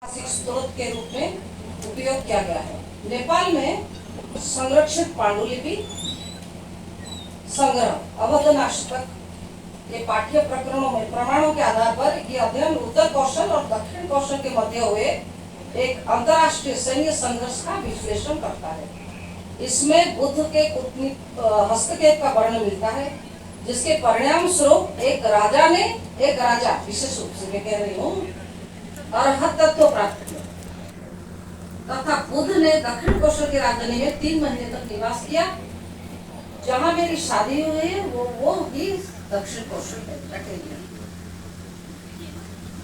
स्रोत के रूप में उपयोग किया गया है। नेपाल में संरक्षित पांडुलिपि संग्रह अवधनाष्टक ये पाठ्य प्रकरणों में प्रमाणों के आधार पर ये अध्ययन उत्तर कौशल और दक्षिण कौशल के मध्य हुए एक अंतरराष्ट्रीय सैन्य संघर्ष का विश्लेषण करता है। इसमें बुद्ध के कूटनीतिक हस्तक्षेप का वर्णन मिलता है, जिसके परिणाम स्वरूप एक राजा विशेष रूप से मैं कह रही हूँ अर्हतत्व प्राप्त किया तथा बुद्ध ने दक्षिण कौशल की राजधानी में 3 महीने तक निवास किया। जहां मेरी शादी हुई है वो ही दक्षिण कौशल है।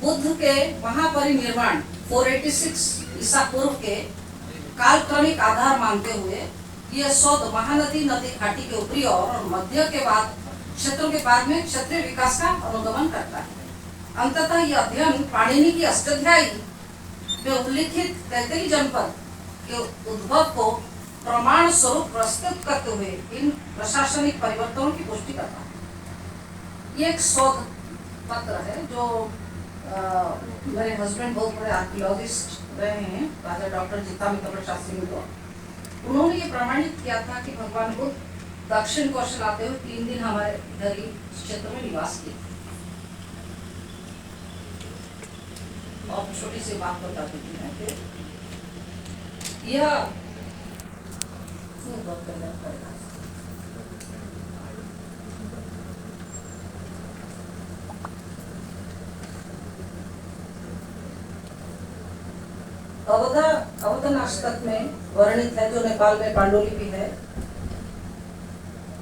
बुद्ध के महापरिनिर्वाण 486 ईसा पूर्व के कालक्रमिक आधार मानते हुए यह शोध महानदी नदी घाटी के ऊपरी और मध्य के बाद क्षेत्रों के बाद में क्षेत्रीय विकास का अनुगमन करता है। अंततः यह अध्ययन पाणिनि की अष्टाध्यायी में उल्लिखित तैतरी जनपद के उद्भव को प्रमाण स्वरूप प्रस्तुत करते हुए इन प्रशासनिक परिवर्तनों की पुष्टि करता है। ये एक शोध पत्र है जो मेरे हस्बैंड बहुत बड़े आर्कियोलॉजिस्ट रहे हैं, राजा डॉक्टर जीतामित्र शास्त्री मित्र। उन्होंने ये प्रमाणित किया था कि भगवान बुद्ध दक्षिण कौशल आते हुए 3 दिन हमारे इधर ही क्षेत्र में निवास किए। और छोटी सी बात बता देती है कि यह अवधनाष्टक में वर्णित है, जो नेपाल में पांडुलिपि है,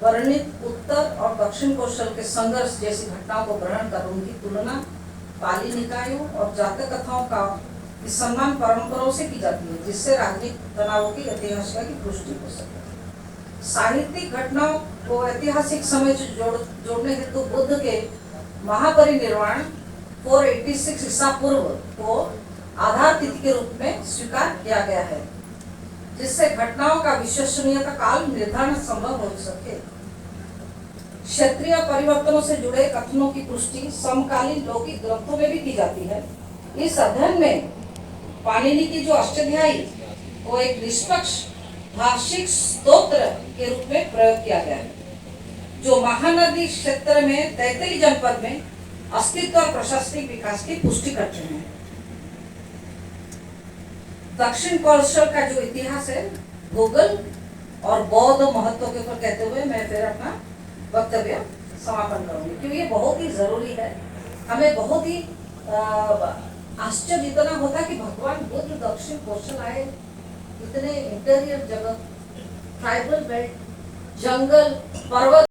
वर्णित उत्तर और दक्षिण कौशल के संघर्ष जैसी घटनाओं को ग्रहण कर उनकी तुलना पाली निकायों और जातक कथाओं का सम्मान परंपराओं से की जाती है, जिससे राजनीतिक तनावों की ऐतिहासिकता की पुष्टि हो सके। साहित्यिक घटनाओं को ऐतिहासिक समय से जोड़ने हेतु बुद्ध के महापरिनिर्वाण 486 ईसा पूर्व को आधार तिथि के रूप में स्वीकार किया गया है, जिससे घटनाओं का विश्वसनीयता काल निर्धारण संभव हो सके। क्षेत्रीय परिवर्तनों से जुड़े कथनों की पुष्टि समकालीन लौकिक ग्रंथों में भी की जाती है। इस अध्ययन में पाणिनि की जो अष्टाध्यायी को एक निष्पक्ष भाषिक स्तोत्र के रूप में प्रयोग किया गया है, जो महानदी क्षेत्र में तैतरी जनपद में अस्तित्व और प्रशासनिक विकास की पुष्टि करते हैं। दक्षिण कौशल का जो इतिहास है, भूगोल और बौद्ध महत्व के ऊपर कहते हुए मैं फिर अपना वक्तव्य समापन करूंगी, क्योंकि ये बहुत ही जरूरी है। हमें बहुत ही आश्चर्य इतना होता है कि भगवान बुद्ध दक्षिण कौशल आए, इतने इंटीरियर जगह, ट्राइबल बेल्ट, जंगल, पर्वत